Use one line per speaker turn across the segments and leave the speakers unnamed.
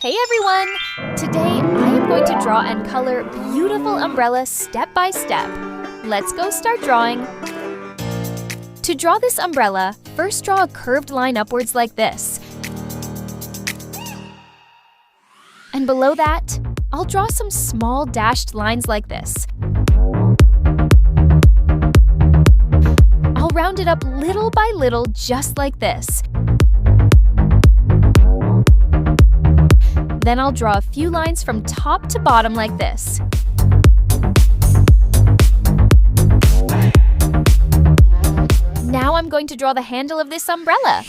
Hey everyone! Today I am going to draw and color beautiful umbrellas step by step. Let's go start drawing. To draw this umbrella, first draw a curved line upwards like this. And below that, I'll draw some small dashed lines like this. I'll round it up little by little just like this. Then I'll draw a few lines from top to bottom like this. Now I'm going to draw the handle of this umbrella.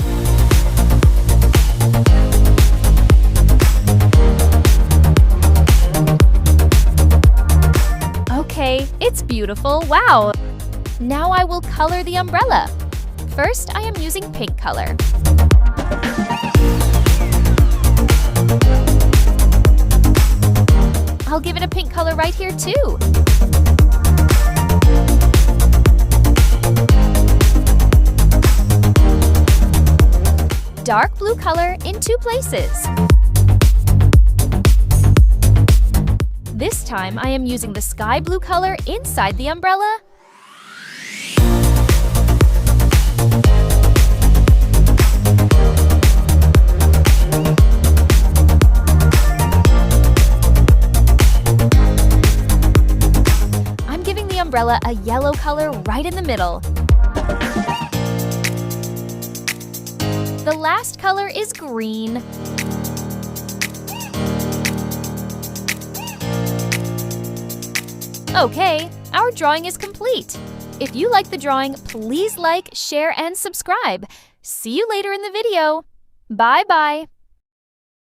Okay, it's beautiful, wow! Now I will color the umbrella. First, I am using pink color. I'll give it a pink color right here too. Dark blue color in two places. This time I am using the sky blue color inside the umbrella. Umbrella a yellow color right in the middle. The last color is green. Okay, our drawing is complete. If you like the drawing, please like, share, and subscribe. See you later in the video. Bye-bye.